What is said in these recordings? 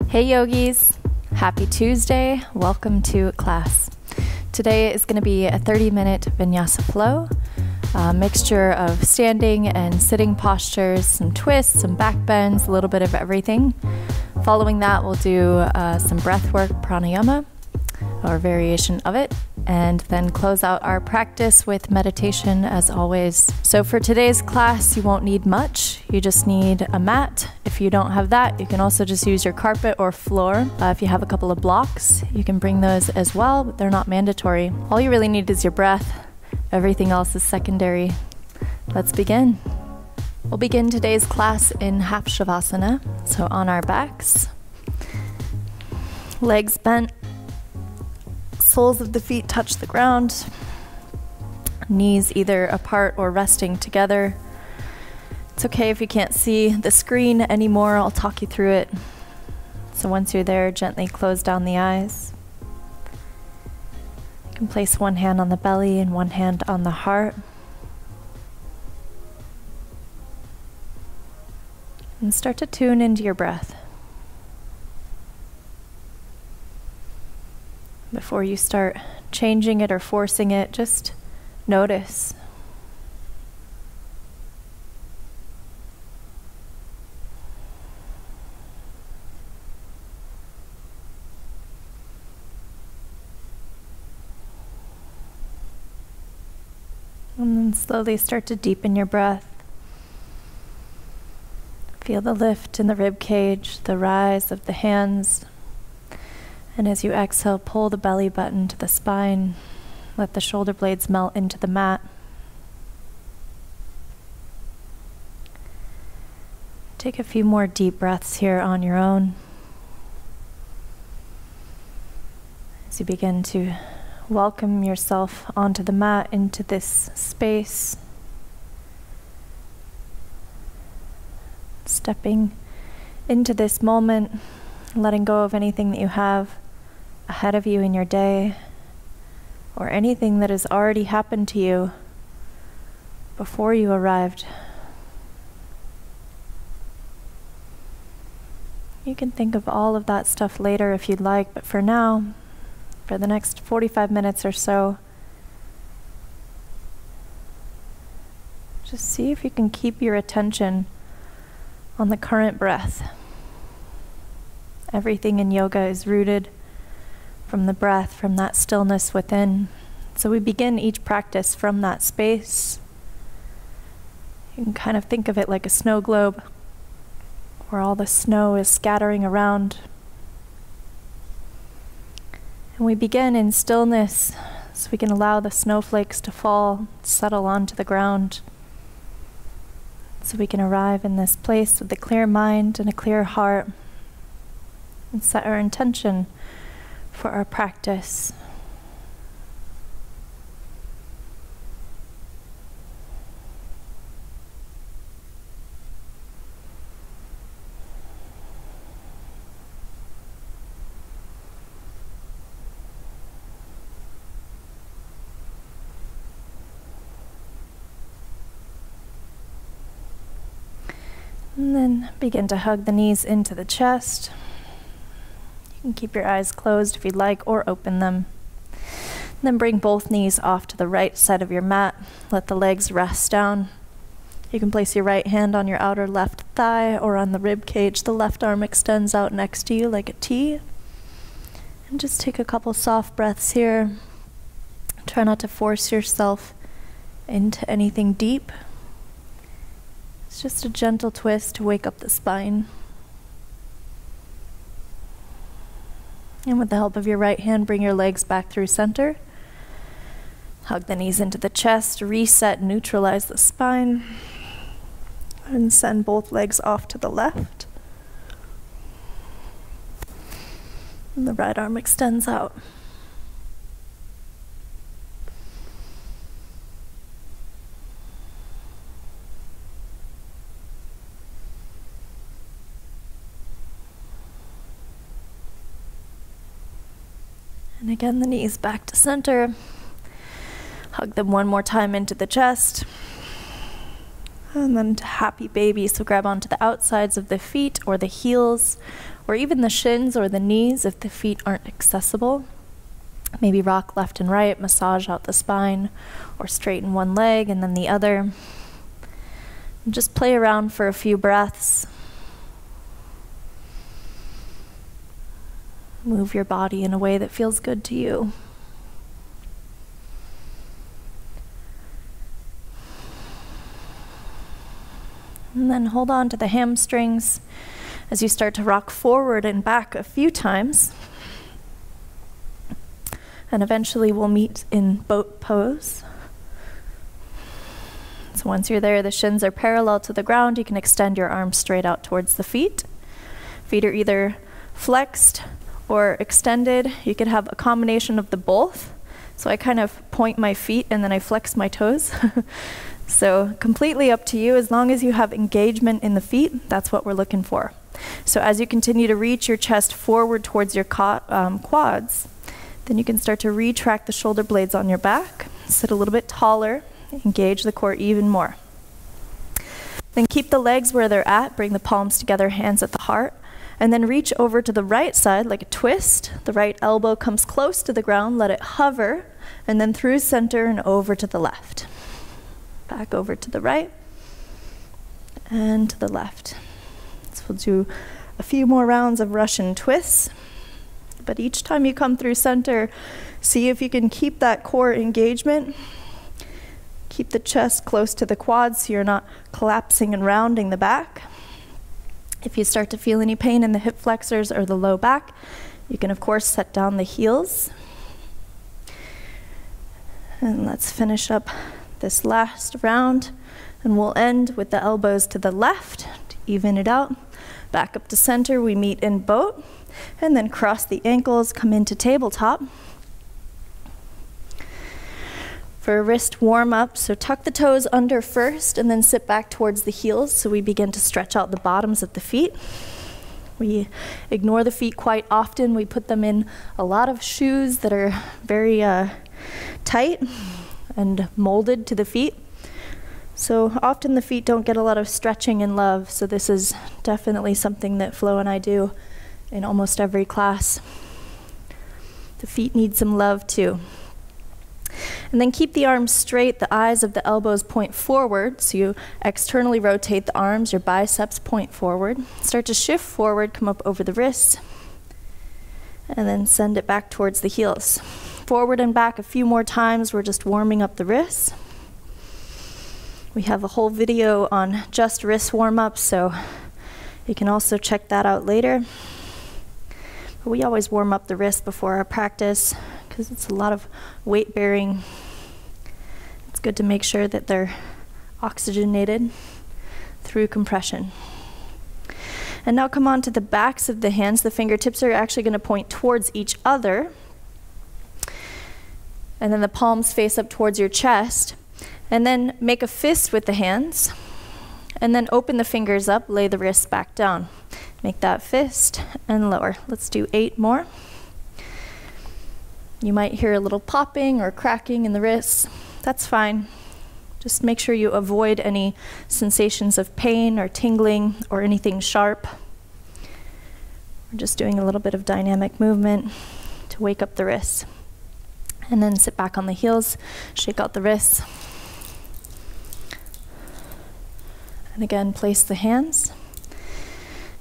Hey yogis, happy Tuesday, welcome to class. Today is going to be a 30-minute vinyasa flow, a mixture of standing and sitting postures, some twists, some back bends, a little bit of everything. Following that, we'll do some breath work, pranayama, or variation of it, and then close out our practice with meditation as always. So for today's class, you won't need much. You just need a mat. If you don't have that, you can also just use your carpet or floor. If you have a couple of blocks, you can bring those as well, but they're not mandatory. All you really need is your breath. Everything else is secondary. Let's begin. We'll begin today's class in half Shavasana, so on our backs. Legs bent. Soles of the feet touch the ground, knees either apart or resting together. It's okay if you can't see the screen anymore, I'll talk you through it. So once you're there, gently close down the eyes. You can place one hand on the belly and one hand on the heart. And start to tune into your breath. Before you start changing it or forcing it, just notice. And then slowly start to deepen your breath. Feel the lift in the rib cage, the rise of the hands. And as you exhale, pull the belly button to the spine. Let the shoulder blades melt into the mat. Take a few more deep breaths here on your own. As you begin to welcome yourself onto the mat, into this space. Stepping into this moment, letting go of anything that you have ahead of you in your day, or anything that has already happened to you before you arrived. You can think of all of that stuff later if you'd like, but for now, for the next 45 minutes or so, just see if you can keep your attention on the current breath. Everything in yoga is rooted from the breath, from that stillness within. So we begin each practice from that space. You can kind of think of it like a snow globe, where all the snow is scattering around. And we begin in stillness, so we can allow the snowflakes to fall, settle onto the ground. So we can arrive in this place with a clear mind and a clear heart, and set our intention for our practice. And then begin to hug the knees into the chest. You can keep your eyes closed if you'd like, or open them. And then bring both knees off to the right side of your mat. Let the legs rest down. You can place your right hand on your outer left thigh or on the rib cage. The left arm extends out next to you like a T. And just take a couple soft breaths here. Try not to force yourself into anything deep. It's just a gentle twist to wake up the spine. And with the help of your right hand, bring your legs back through center. Hug the knees into the chest, reset, neutralize the spine. And send both legs off to the left. And the right arm extends out. And again, the knees back to center. Hug them one more time into the chest. And then to happy baby, so grab onto the outsides of the feet or the heels, or even the shins or the knees if the feet aren't accessible. Maybe rock left and right, massage out the spine, or straighten one leg and then the other. And just play around for a few breaths. Move your body in a way that feels good to you. And then hold on to the hamstrings as you start to rock forward and back a few times. And eventually we'll meet in boat pose. So once you're there, the shins are parallel to the ground. You can extend your arms straight out towards the feet. Feet are either flexed or extended. You could have a combination of the both. So I kind of point my feet and then I flex my toes. So completely up to you. As long as you have engagement in the feet, that's what we're looking for. So as you continue to reach your chest forward towards your quads, then you can start to retract the shoulder blades on your back, sit a little bit taller, engage the core even more. Then keep the legs where they're at, bring the palms together, hands at the heart, and then reach over to the right side like a twist. The right elbow comes close to the ground, let it hover, and then through center and over to the left. Back over to the right and to the left. So we'll do a few more rounds of Russian twists. But each time you come through center, see if you can keep that core engagement. Keep the chest close to the quads so you're not collapsing and rounding the back. If you start to feel any pain in the hip flexors or the low back, you can of course set down the heels. And let's finish up this last round. And we'll end with the elbows to the left to even it out. Back up to center, we meet in boat. And then cross the ankles, come into tabletop. For a wrist warm up, so tuck the toes under first and then sit back towards the heels so we begin to stretch out the bottoms of the feet. We ignore the feet quite often. We put them in a lot of shoes that are very tight and molded to the feet. So often the feet don't get a lot of stretching and love, so this is definitely something that Flo and I do in almost every class. The feet need some love too. And then keep the arms straight, the eyes of the elbows point forward, so you externally rotate the arms, your biceps point forward. Start to shift forward, come up over the wrists, and then send it back towards the heels. Forward and back a few more times, we're just warming up the wrists. We have a whole video on just wrist warm-ups, so you can also check that out later. But we always warm up the wrist before our practice because it's a lot of weight bearing. It's good to make sure that they're oxygenated through compression. And now come on to the backs of the hands. The fingertips are actually going to point towards each other. And then the palms face up towards your chest. And then make a fist with the hands. And then open the fingers up, lay the wrists back down. Make that fist and lower. Let's do 8 more. You might hear a little popping or cracking in the wrists. That's fine. Just make sure you avoid any sensations of pain or tingling or anything sharp. We're just doing a little bit of dynamic movement to wake up the wrists. And then sit back on the heels, shake out the wrists. And again, place the hands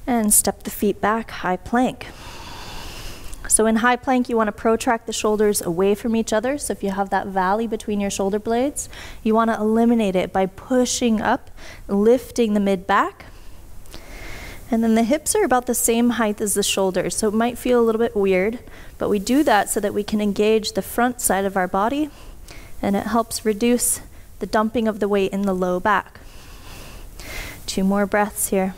and step the feet back, high plank. So in high plank, you want to protract the shoulders away from each other. So if you have that valley between your shoulder blades, you want to eliminate it by pushing up, lifting the mid-back. And then the hips are about the same height as the shoulders, so it might feel a little bit weird, but we do that so that we can engage the front side of our body, and it helps reduce the dumping of the weight in the low back. 2 more breaths here.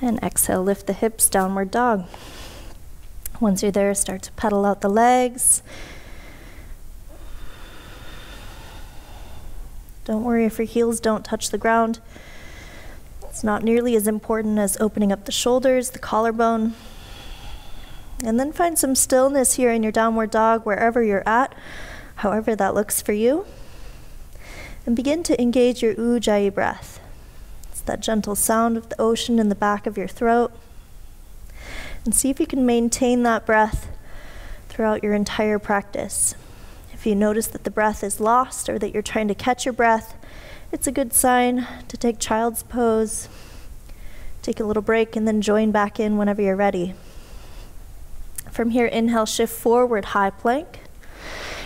And exhale, lift the hips, downward dog. Once you're there, start to pedal out the legs. Don't worry if your heels don't touch the ground. It's not nearly as important as opening up the shoulders, the collarbone. And then find some stillness here in your downward dog, wherever you're at. however that looks for you. And begin to engage your Ujjayi breath. It's that gentle sound of the ocean in the back of your throat. And see if you can maintain that breath throughout your entire practice. If you notice that the breath is lost or that you're trying to catch your breath, it's a good sign to take child's pose, take a little break, and then join back in whenever you're ready. From here, inhale, shift forward, high plank.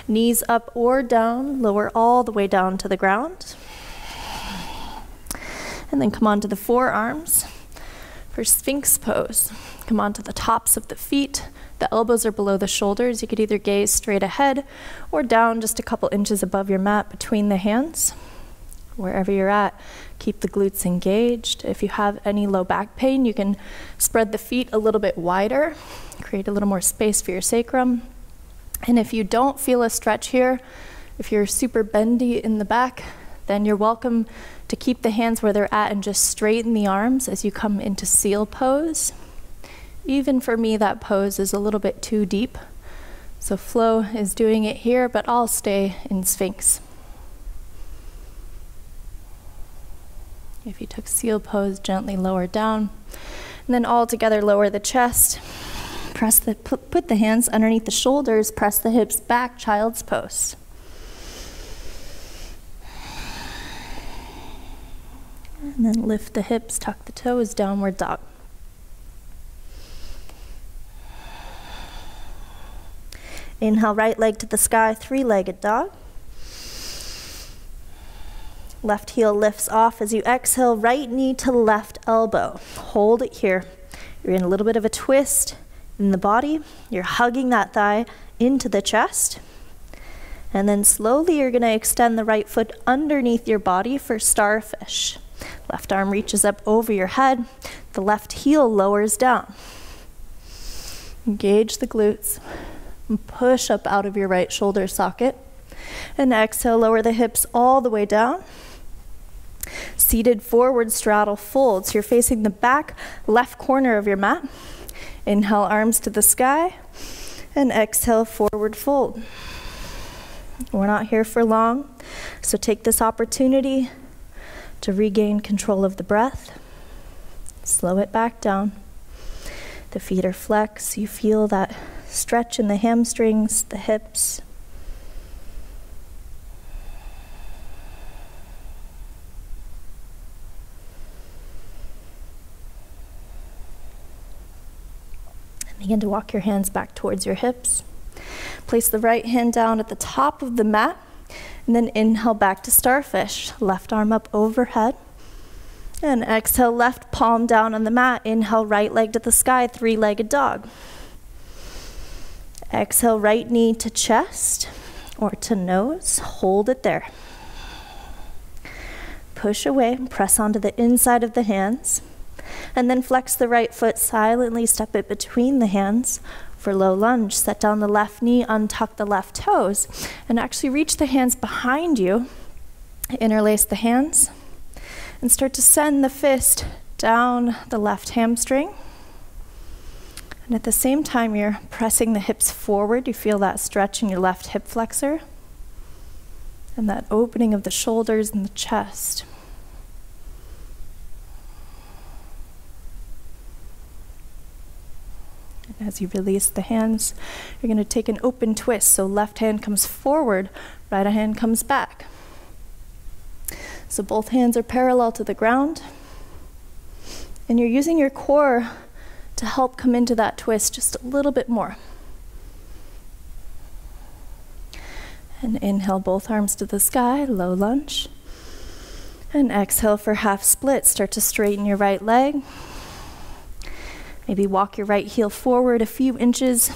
Knees up or down, lower all the way down to the ground. And then come onto the forearms for Sphinx Pose. Come onto the tops of the feet. The elbows are below the shoulders. You could either gaze straight ahead or down just a couple inches above your mat between the hands. Wherever you're at, keep the glutes engaged. If you have any low back pain, you can spread the feet a little bit wider, create a little more space for your sacrum. And if you don't feel a stretch here, if you're super bendy in the back, then you're welcome to keep the hands where they're at and just straighten the arms as you come into seal pose. Even for me, that pose is a little bit too deep. So Flo is doing it here, but I'll stay in Sphinx. If you took seal pose, gently lower down. And then all together, lower the chest. Put the hands underneath the shoulders, press the hips back, child's pose. And then lift the hips, tuck the toes, downward dog. Inhale, right leg to the sky, three-legged dog. Left heel lifts off as you exhale, right knee to left elbow. Hold it here. You're in a little bit of a twist in the body. You're hugging that thigh into the chest. And then slowly you're going to extend the right foot underneath your body for starfish. Left arm reaches up over your head. The left heel lowers down. Engage the glutes. And push up out of your right shoulder socket. And exhale, lower the hips all the way down. Seated forward straddle folds. You're facing the back left corner of your mat. Inhale, arms to the sky, and exhale, forward fold. We're not here for long, so take this opportunity to regain control of the breath. Slow it back down. The feet are flexed. You feel that stretch in the hamstrings, the hips. Begin to walk your hands back towards your hips. Place the right hand down at the top of the mat, and then inhale back to starfish. Left arm up overhead. And exhale, left palm down on the mat. Inhale, right leg to the sky, three-legged dog. Exhale, right knee to chest or to nose. Hold it there. Push away and press onto the inside of the hands. And then flex the right foot, silently step it between the hands for low lunge. Set down the left knee, untuck the left toes, and actually reach the hands behind you. Interlace the hands, and start to send the fist down the left hamstring. And at the same time, you're pressing the hips forward. You feel that stretch in your left hip flexor, and that opening of the shoulders and the chest. As you release the hands, you're going to take an open twist. So left hand comes forward, right hand comes back. So both hands are parallel to the ground. And you're using your core to help come into that twist just a little bit more. And inhale, both arms to the sky, low lunge. And exhale for half split. Start to straighten your right leg. Maybe walk your right heel forward a few inches.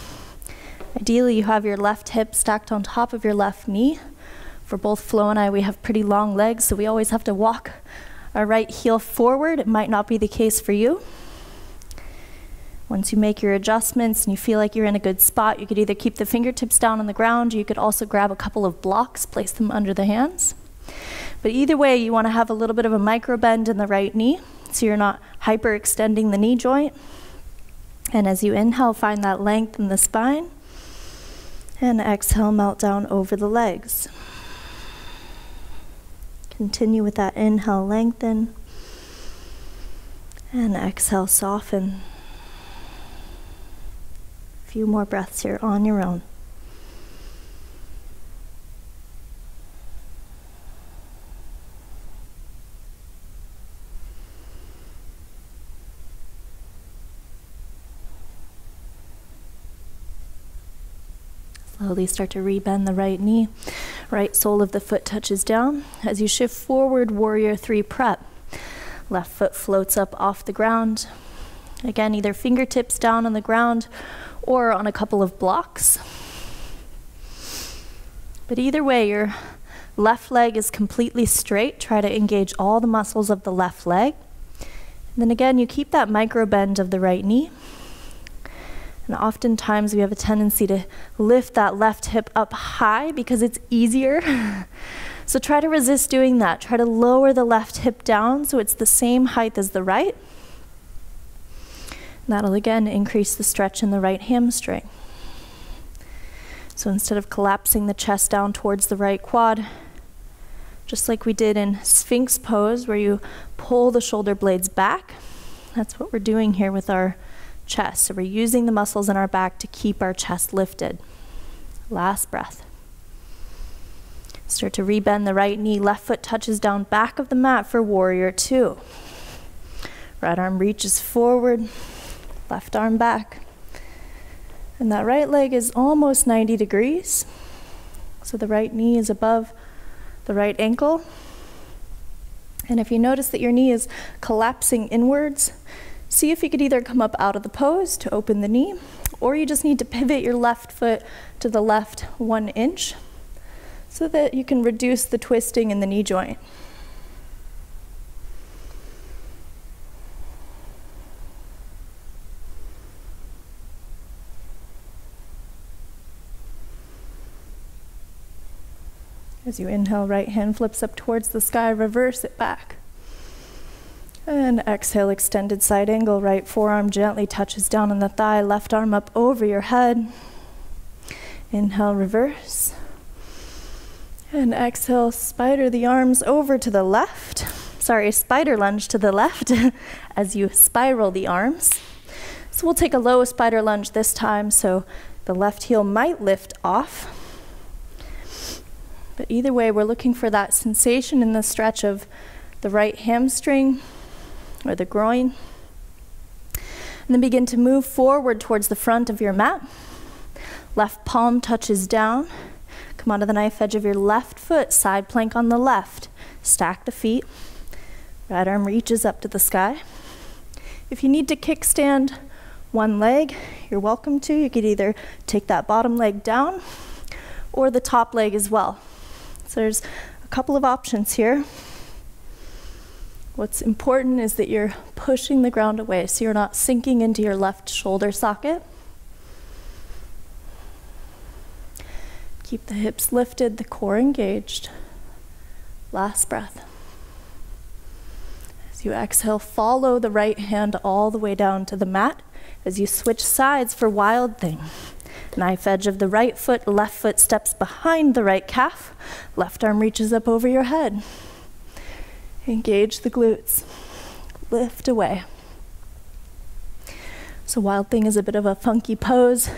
Ideally, you have your left hip stacked on top of your left knee. For both Flo and I, we have pretty long legs, so we always have to walk our right heel forward. It might not be the case for you. Once you make your adjustments and you feel like you're in a good spot, you could either keep the fingertips down on the ground, or you could also grab a couple of blocks, place them under the hands. But either way, you want to have a little bit of a micro bend in the right knee, so you're not hyperextending the knee joint. And as you inhale, find that length in the spine. And exhale, melt down over the legs. Continue with that inhale, lengthen. And exhale, soften. A few more breaths here on your own. Slowly start to rebend the right knee. Right sole of the foot touches down. As you shift forward, warrior 3 prep. Left foot floats up off the ground. Again, either fingertips down on the ground or on a couple of blocks. But either way, your left leg is completely straight. Try to engage all the muscles of the left leg. And then again, you keep that micro bend of the right knee. And oftentimes we have a tendency to lift that left hip up high because it's easier. So try to resist doing that. Try to lower the left hip down so it's the same height as the right. And that'll again increase the stretch in the right hamstring. So instead of collapsing the chest down towards the right quad, just like we did in Sphinx Pose where you pull the shoulder blades back, that's what we're doing here with our chest. So we're using the muscles in our back to keep our chest lifted. Last breath. Start to rebend the right knee. Left foot touches down back of the mat for warrior 2. Right arm reaches forward. Left arm back. And that right leg is almost 90 degrees. So the right knee is above the right ankle. And if you notice that your knee is collapsing inwards, see if you could either come up out of the pose to open the knee, or you just need to pivot your left foot to the left 1 inch so that you can reduce the twisting in the knee joint. As you inhale, right hand flips up towards the sky, reverse it back. And exhale, extended side angle. Right forearm gently touches down on the thigh. Left arm up over your head. Inhale, reverse. And exhale, spider the arms over to the left. Sorry, spider lunge to the left as you spiral the arms. So we'll take a low spider lunge this time, so the left heel might lift off. But either way, we're looking for that sensation in the stretch of the right hamstring or the groin. And then begin to move forward towards the front of your mat. Left palm touches down. Come onto the knife edge of your left foot, side plank on the left. Stack the feet. Right arm reaches up to the sky. If you need to kickstand one leg, you're welcome to. You could either take that bottom leg down or the top leg as well. So there's a couple of options here. What's important is that you're pushing the ground away so you're not sinking into your left shoulder socket. Keep the hips lifted, the core engaged. Last breath. As you exhale, follow the right hand all the way down to the mat as you switch sides for Wild Thing. Knife edge of the right foot, left foot steps behind the right calf. Left arm reaches up over your head. Engage the glutes. Lift away. So Wild Thing is a bit of a funky pose.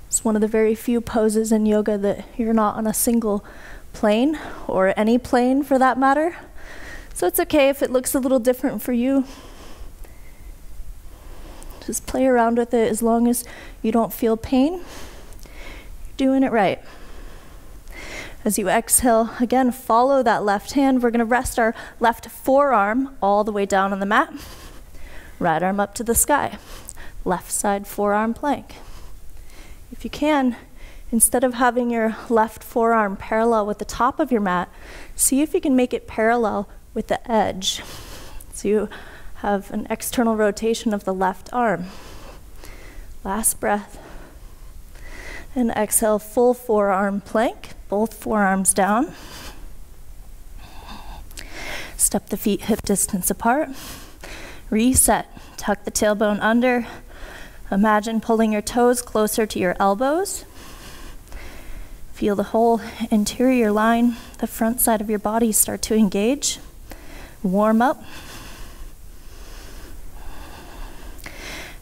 It's one of the very few poses in yoga that you're not on a single plane, or any plane for that matter. So it's okay if it looks a little different for you. Just play around with it as long as you don't feel pain. You're doing it right. As you exhale, again, follow that left hand. We're going to rest our left forearm all the way down on the mat. Right arm up to the sky. Left side forearm plank. If you can, instead of having your left forearm parallel with the top of your mat, see if you can make it parallel with the edge. So you have an external rotation of the left arm. Last breath. And exhale, full forearm plank. Both forearms down. Step the feet hip distance apart. Reset. Tuck the tailbone under. Imagine pulling your toes closer to your elbows. Feel the whole interior line, the front side of your body start to engage. Warm up.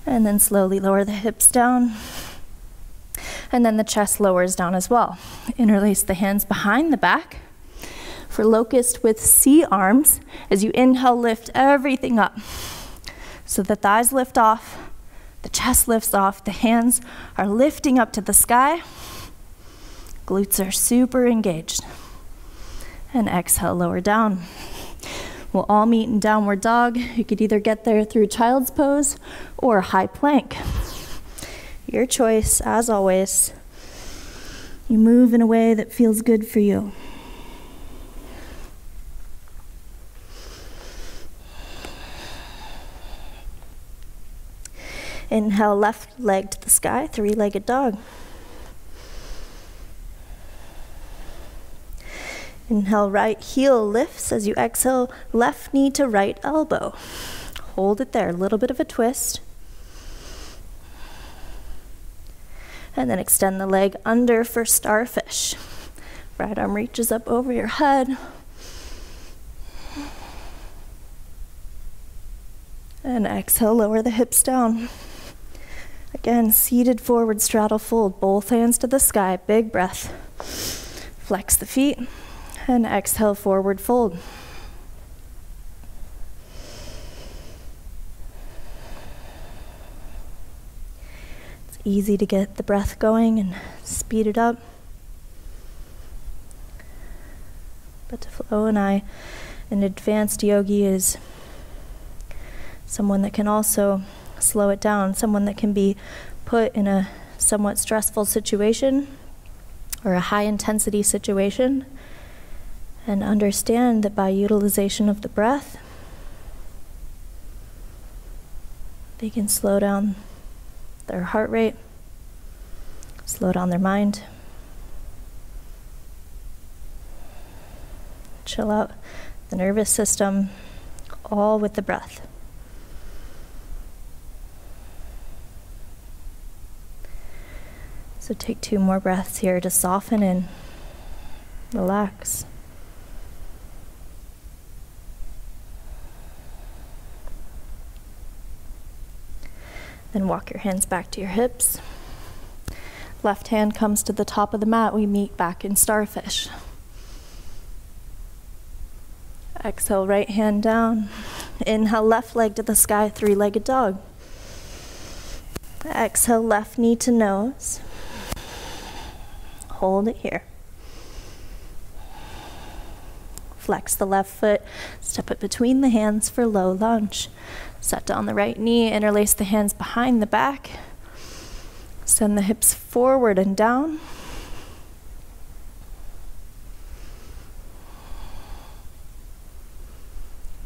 And then slowly lower the hips down. And then the chest lowers down as well. Interlace the hands behind the back. For locust with C arms, as you inhale, lift everything up. So the thighs lift off, the chest lifts off, the hands are lifting up to the sky. Glutes are super engaged. And exhale, lower down. We'll all meet in downward dog. You could either get there through child's pose or high plank. Your choice, as always. You move in a way that feels good for you. Inhale, left leg to the sky, three-legged dog. Inhale, right heel lifts as you exhale, left knee to right elbow. Hold it there, a little bit of a twist. And then extend the leg under for starfish. Right arm reaches up over your head. And exhale, lower the hips down. Again, seated forward straddle fold, both hands to the sky, big breath. Flex the feet, and exhale, forward fold. It's easy to get the breath going and speed it up. But Flo and I, an advanced yogi, is someone that can also slow it down, someone that can be put in a somewhat stressful situation or a high intensity situation and understand that by utilization of the breath, they can slow down their heart rate, slow down their mind, chill out the nervous system, all with the breath. So take 2 more breaths here to soften and relax. Then walk your hands back to your hips. Left hand comes to the top of the mat. We meet back in starfish. Exhale, right hand down. Inhale, left leg to the sky, three-legged dog. Exhale, left knee to nose. Hold it here. Flex the left foot, step it between the hands for low lunge. Set down the right knee, interlace the hands behind the back. Send the hips forward and down.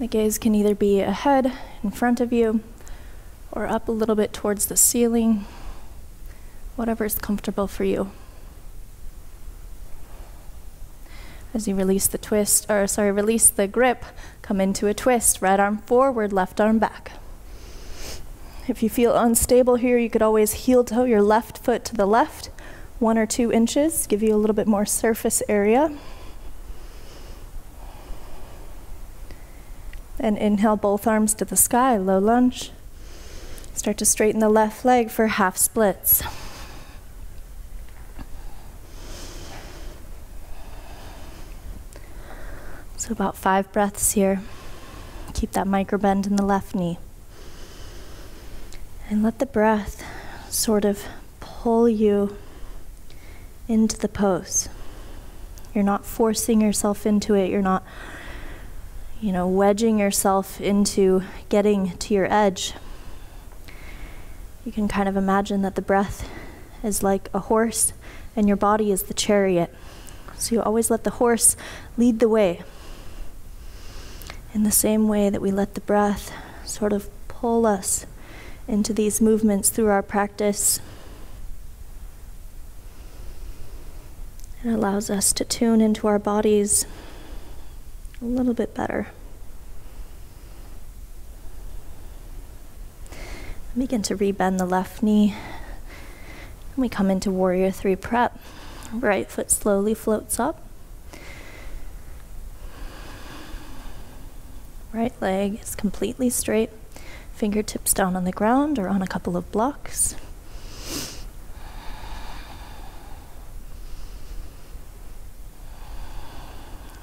The gaze can either be ahead, in front of you, or up a little bit towards the ceiling, whatever's comfortable for you. As you release the release the grip, come into a twist, right arm forward, left arm back. If you feel unstable here, you could always heel toe your left foot to the left, 1 or 2 inches, give you a little bit more surface area. And inhale, both arms to the sky, low lunge. Start to straighten the left leg for half splits. So about 5 breaths here. Keep that micro bend in the left knee. And let the breath sort of pull you into the pose. You're not forcing yourself into it. You're not, wedging yourself into getting to your edge. You can kind of imagine that the breath is like a horse and your body is the chariot. So you always let the horse lead the way. In the same way that we let the breath sort of pull us into these movements through our practice, it allows us to tune into our bodies a little bit better. Begin to rebend the left knee. And we come into Warrior 3 prep. Right foot slowly floats up. Right leg is completely straight. Fingertips down on the ground or on a couple of blocks.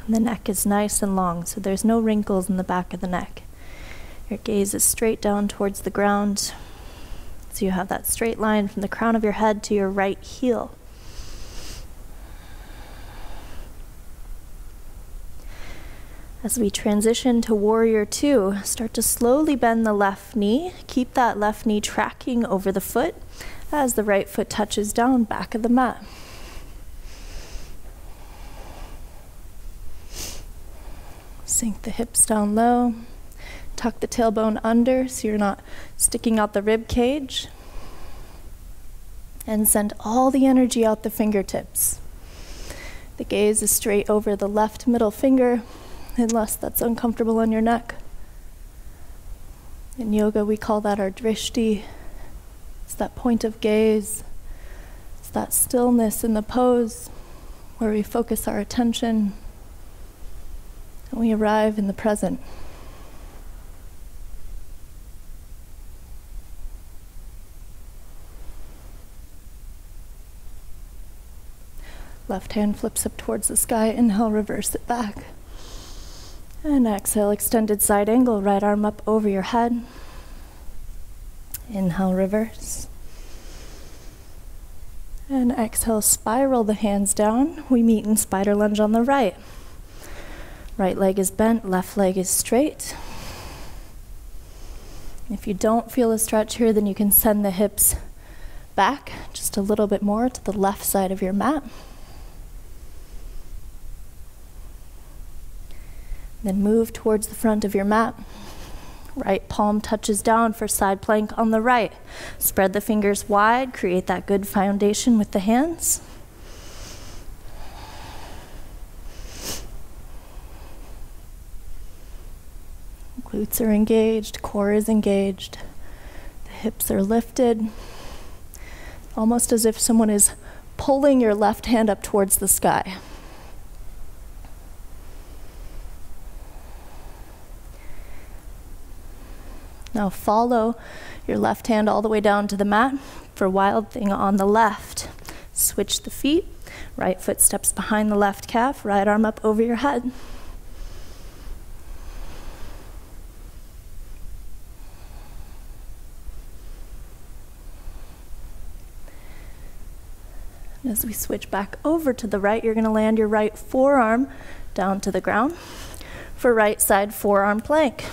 And the neck is nice and long, so there's no wrinkles in the back of the neck. Your gaze is straight down towards the ground, so you have that straight line from the crown of your head to your right heel. As we transition to Warrior Two, start to slowly bend the left knee. Keep that left knee tracking over the foot as the right foot touches down back of the mat. Sink the hips down low. Tuck the tailbone under so you're not sticking out the rib cage. And send all the energy out the fingertips. The gaze is straight over the left middle finger, unless that's uncomfortable on your neck. In yoga, we call that our drishti. It's that point of gaze. It's that stillness in the pose where we focus our attention and we arrive in the present. Left hand flips up towards the sky. Inhale, reverse it back. And exhale, extended side angle, right arm up over your head. Inhale, reverse. And exhale, spiral the hands down. We meet in spider lunge on the right. Right leg is bent, left leg is straight. If you don't feel a stretch here, then you can send the hips back just a little bit more to the left side of your mat. Then move towards the front of your mat. Right palm touches down for side plank on the right. Spread the fingers wide, create that good foundation with the hands. Glutes are engaged, core is engaged. The hips are lifted. Almost as if someone is pulling your left hand up towards the sky. Now follow your left hand all the way down to the mat for Wild Thing on the left. Switch the feet. Right foot steps behind the left calf. Right arm up over your head. And as we switch back over to the right, you're going to land your right forearm down to the ground for right side forearm plank.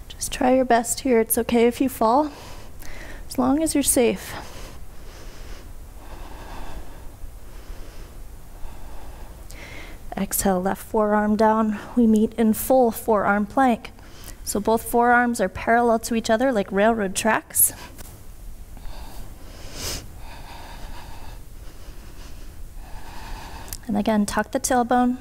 Just try your best here. It's okay if you fall, as long as you're safe. Exhale, left forearm down. We meet in full forearm plank. So both forearms are parallel to each other like railroad tracks. And again, tuck the tailbone.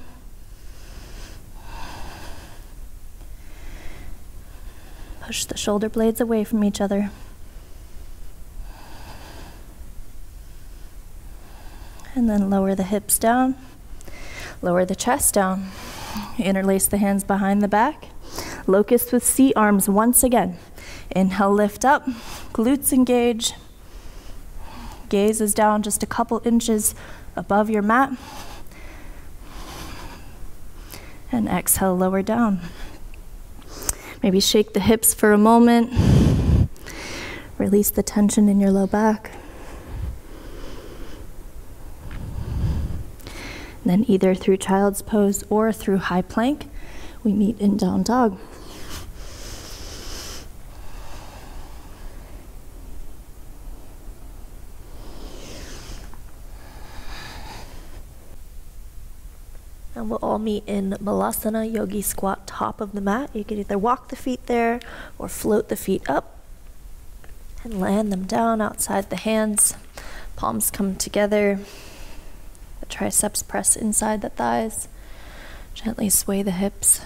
Push the shoulder blades away from each other. And then lower the hips down. Lower the chest down. Interlace the hands behind the back. Locust with C arms once again. Inhale, lift up. Glutes engage. Gaze is down just a couple inches above your mat. And exhale, lower down. Maybe shake the hips for a moment. Release the tension in your low back. And then either through child's pose or through high plank, we meet in down dog. And we'll all meet in Malasana, yogi squat, top of the mat. You can either walk the feet there or float the feet up and land them down outside the hands. Palms come together. The triceps press inside the thighs. Gently sway the hips.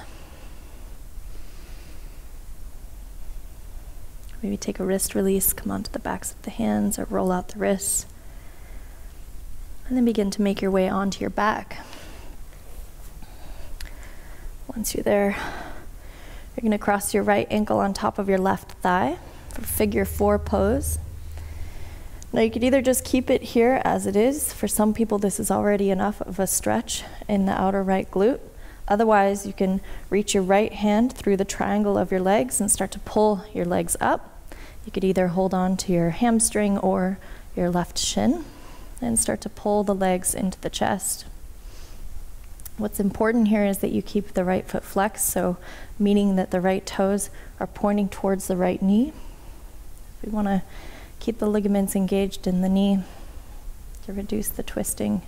Maybe take a wrist release, come onto the backs of the hands, or roll out the wrists. And then begin to make your way onto your back. Once you're there, you're going to cross your right ankle on top of your left thigh for figure 4 pose. Now you could either just keep it here as it is. For some people, this is already enough of a stretch in the outer right glute. Otherwise, you can reach your right hand through the triangle of your legs and start to pull your legs up. You could either hold on to your hamstring or your left shin and start to pull the legs into the chest. What's important here is that you keep the right foot flexed, so meaning that the right toes are pointing towards the right knee. We want to keep the ligaments engaged in the knee to reduce the twisting.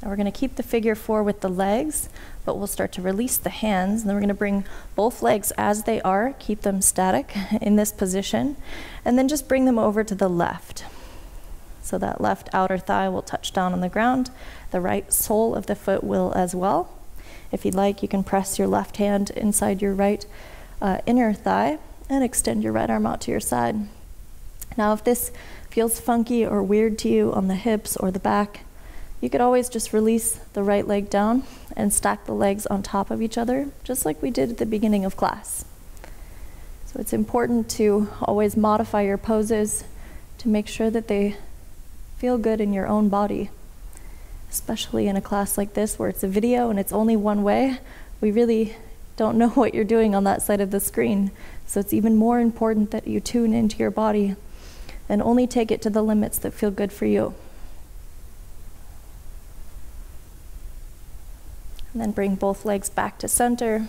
Now we're going to keep the figure 4 with the legs, but we'll start to release the hands, and then we're going to bring both legs as they are, keep them static in this position, and then just bring them over to the left. So that left outer thigh will touch down on the ground. The right sole of the foot will as well. If you'd like, you can press your left hand inside your right inner thigh and extend your right arm out to your side. Now, if this feels funky or weird to you on the hips or the back, you could always just release the right leg down and stack the legs on top of each other, just like we did at the beginning of class. So it's important to always modify your poses to make sure that they feel good in your own body, especially in a class like this where it's a video and it's only one way. We really don't know what you're doing on that side of the screen, so it's even more important that you tune into your body and only take it to the limits that feel good for you. And then bring both legs back to center,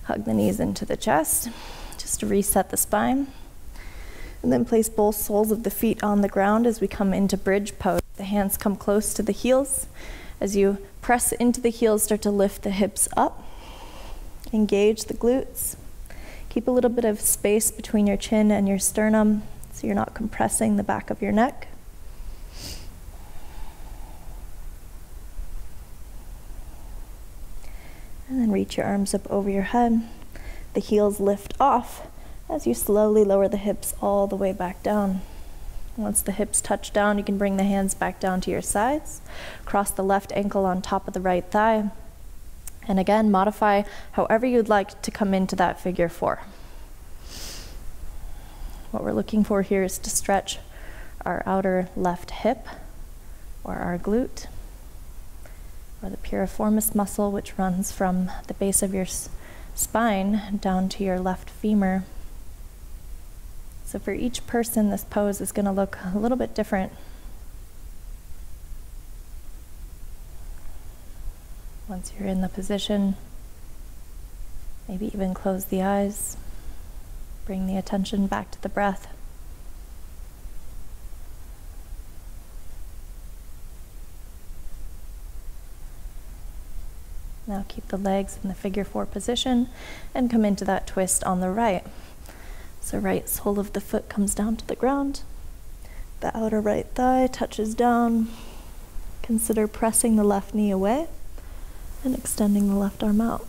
hug the knees into the chest, just to reset the spine. And then place both soles of the feet on the ground as we come into bridge pose. The hands come close to the heels. As you press into the heels, start to lift the hips up. Engage the glutes. Keep a little bit of space between your chin and your sternum so you're not compressing the back of your neck. And then reach your arms up over your head. The heels lift off as you slowly lower the hips all the way back down. Once the hips touch down, you can bring the hands back down to your sides. Cross the left ankle on top of the right thigh. And again, modify however you'd like to come into that figure 4. What we're looking for here is to stretch our outer left hip or our glute or the piriformis muscle, which runs from the base of your spine down to your left femur. So for each person, this pose is going to look a little bit different. Once you're in the position, maybe even close the eyes. Bring the attention back to the breath. Now keep the legs in the figure 4 position and come into that twist on the right. So right sole of the foot comes down to the ground. The outer right thigh touches down. Consider pressing the left knee away and extending the left arm out.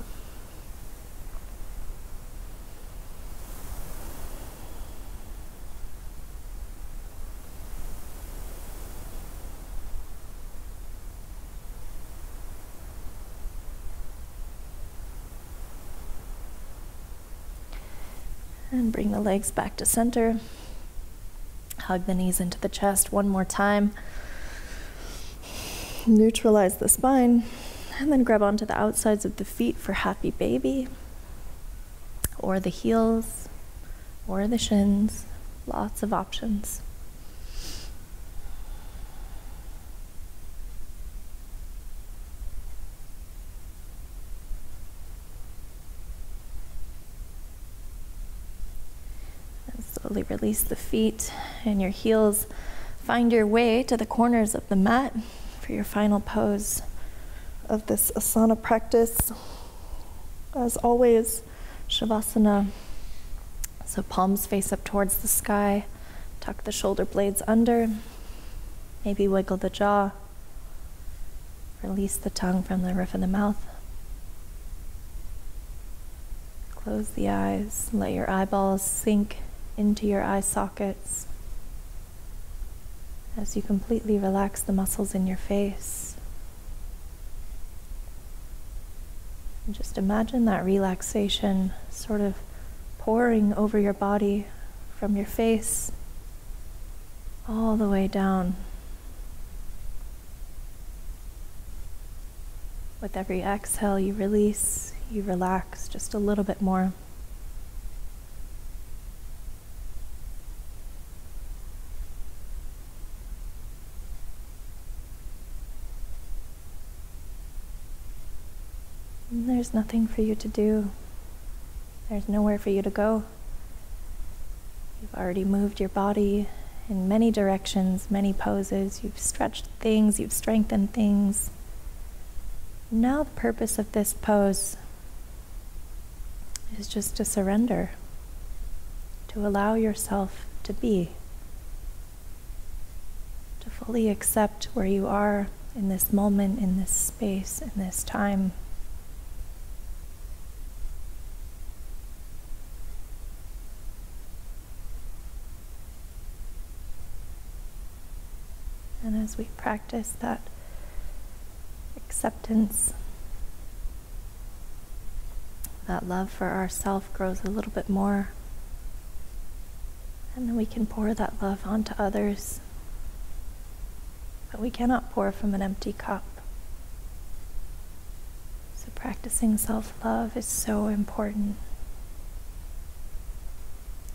And bring the legs back to center. Hug the knees into the chest one more time. Neutralize the spine. And then grab onto the outsides of the feet for happy baby, or the heels, or the shins. Lots of options. And slowly release the feet and your heels. Find your way to the corners of the mat for your final pose of this asana practice. As always, Shavasana. So palms face up towards the sky. Tuck the shoulder blades under. Maybe wiggle the jaw. Release the tongue from the roof of the mouth. Close the eyes, let your eyeballs sink into your eye sockets as you completely relax the muscles in your face. And just imagine that relaxation sort of pouring over your body from your face all the way down. With every exhale, you release, you relax just a little bit more. And there's nothing for you to do. There's nowhere for you to go. You've already moved your body in many directions, many poses. You've stretched things, you've strengthened things. Now the purpose of this pose is just to surrender, to allow yourself to be, to fully accept where you are in this moment, in this space, in this time. And as we practice that acceptance, that love for ourself grows a little bit more, and then we can pour that love onto others. But we cannot pour from an empty cup. So practicing self-love is so important.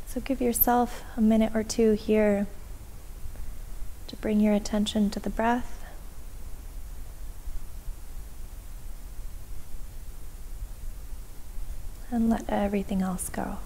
So give yourself a minute or two here to bring your attention to the breath. And let everything else go.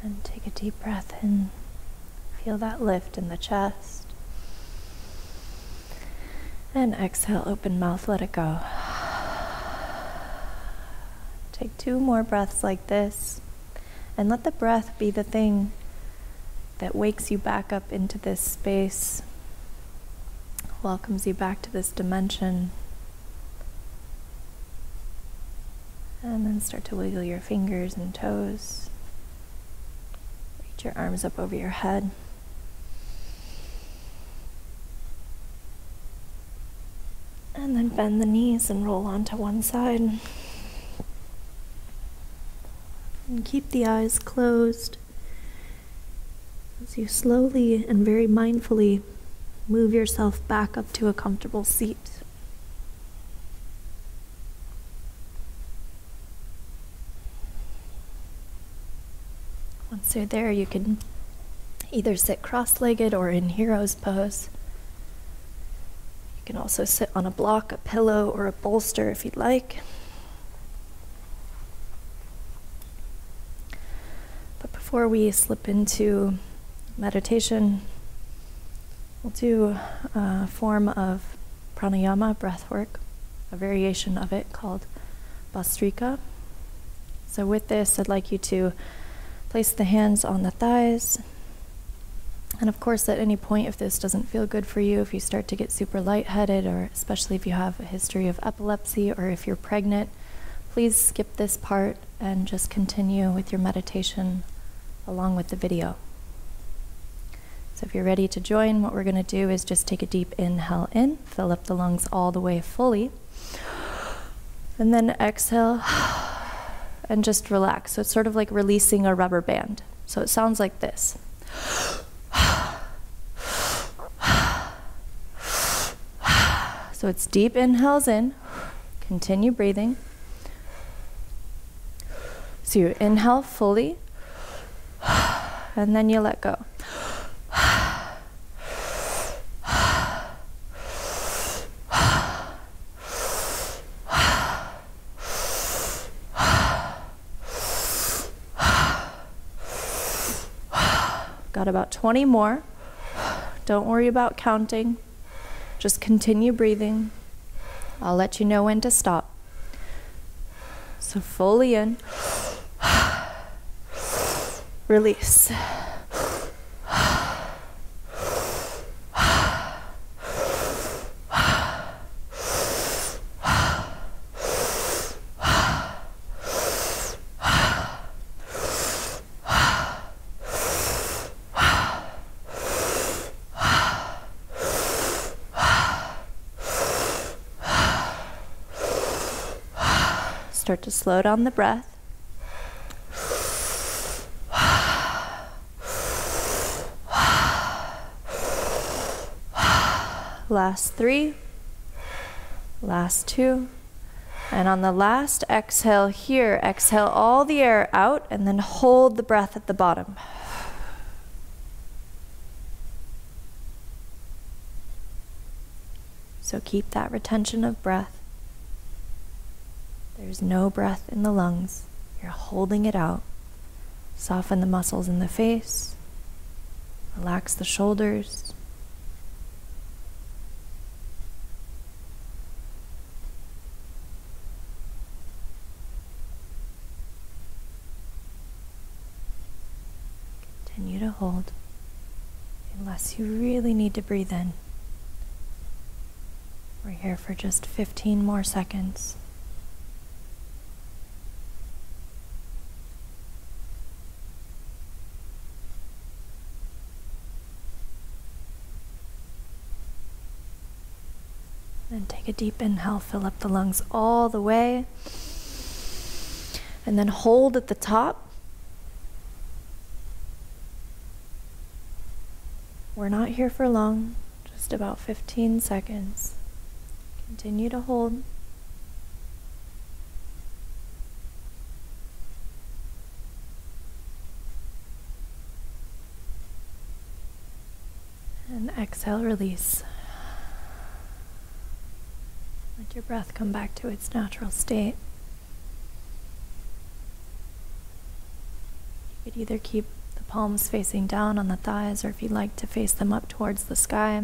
And take a deep breath in. Feel that lift in the chest. And exhale, open mouth, let it go. Take 2 more breaths like this. And let the breath be the thing that wakes you back up into this space, welcomes you back to this dimension. And then start to wiggle your fingers and toes. Your arms up over your head. And then bend the knees and roll onto one side. And keep the eyes closed as you slowly and very mindfully move yourself back up to a comfortable seat. Once you're there, you can either sit cross-legged or in hero's pose. You can also sit on a block, a pillow, or a bolster if you'd like. But before we slip into meditation. We'll do a form of pranayama, breath work, a variation of it called Bhastrika. So with this, I'd like you to place the hands on the thighs. And of course, at any point, if this doesn't feel good for you, if you start to get super lightheaded, or especially if you have a history of epilepsy, or if you're pregnant, please skip this part and just continue with your meditation along with the video. So if you're ready to join, what we're going to do is just take a deep inhale in, fill up the lungs all the way fully, and then exhale and just relax. So it's sort of like releasing a rubber band. So it sounds like this. So it's deep inhales in, continue breathing. So you inhale fully, and then you let go. Got about 20 more. Don't worry about counting. Just continue breathing. I'll let you know when to stop. So fully in. Release. Start to slow down the breath. Last 3, last 2, and on the last exhale here, exhale all the air out and then hold the breath at the bottom. So keep that retention of breath. There's no breath in the lungs. You're holding it out. Soften the muscles in the face. Relax the shoulders. Continue to hold unless you really need to breathe in. We're here for just 15 more seconds. Then take a deep inhale, fill up the lungs all the way, and then hold at the top. We're not here for long, just about 15 seconds. Continue to hold. And exhale, release. Let your breath come back to its natural state. You could either keep the palms facing down on the thighs, or if you'd like to face them up towards the sky,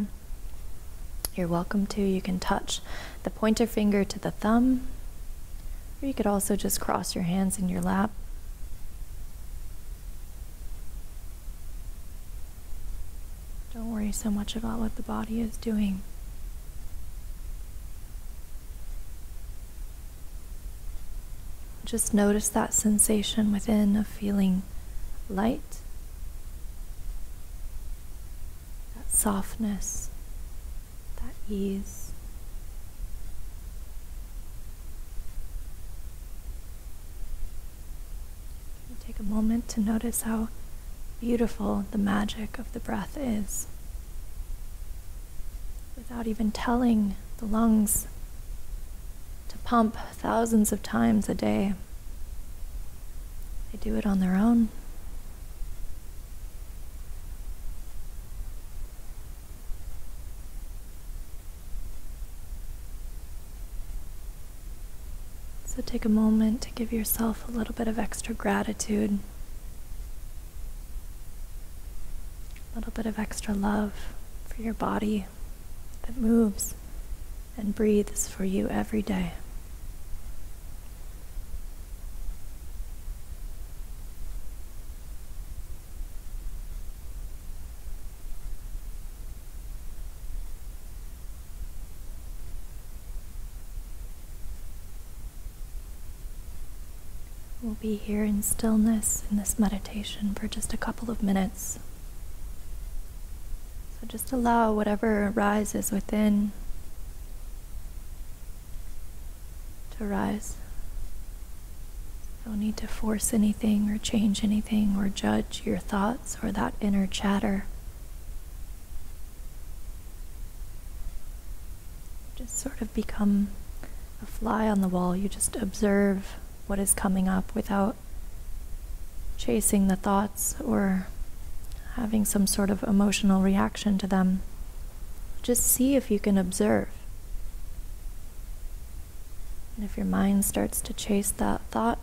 you're welcome to. You can touch the pointer finger to the thumb, or you could also just cross your hands in your lap. Don't worry so much about what the body is doing. Just notice that sensation within of feeling light, that softness, that ease. Take a moment to notice how beautiful the magic of the breath is, without even telling the lungs to pump thousands of times a day. They do it on their own. So take a moment to give yourself a little bit of extra gratitude. little bit of extra love for your body that moves and breathes for you every day. We'll be here in stillness in this meditation for just a couple of minutes. So just allow whatever arises within to rise. No need to force anything or change anything or judge your thoughts or that inner chatter. Just sort of become a fly on the wall. You just observe what is coming up without chasing the thoughts or having some sort of emotional reaction to them. Just see if you can observe. And if your mind starts to chase that thought,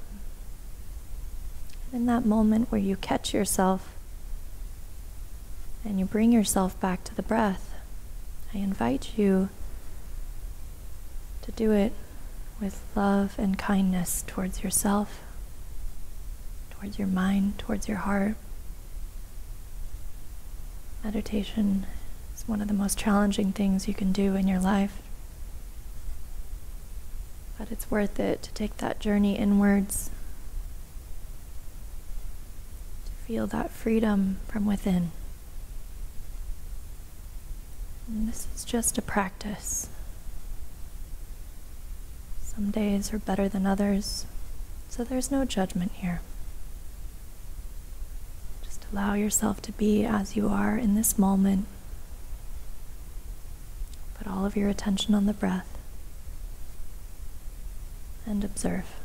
in that moment where you catch yourself and you bring yourself back to the breath, I invite you to do it with love and kindness towards yourself, towards your mind, towards your heart. Meditation is one of the most challenging things you can do in your life, but it's worth it to take that journey inwards, to feel that freedom from within. And this is just a practice. Some days are better than others, so there's no judgment here. Just allow yourself to be as you are in this moment. Put all of your attention on the breath and observe.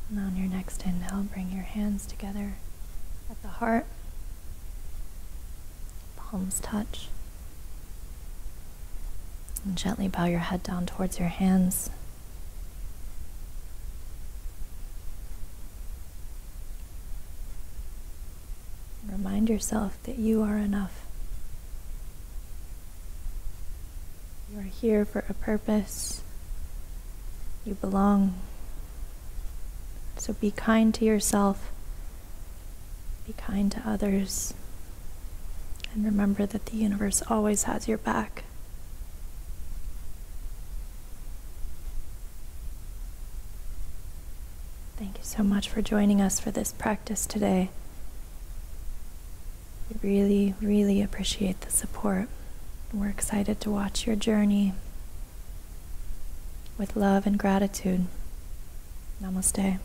And on your next inhale, bring your hands together at the heart. Palms touch. And gently bow your head down towards your hands. Remind yourself that you are enough. You are here for a purpose. You belong. So be kind to yourself, be kind to others, and remember that the universe always has your back. Thank you so much for joining us for this practice today. We really, really appreciate the support. We're excited to watch your journey with love and gratitude. Namaste.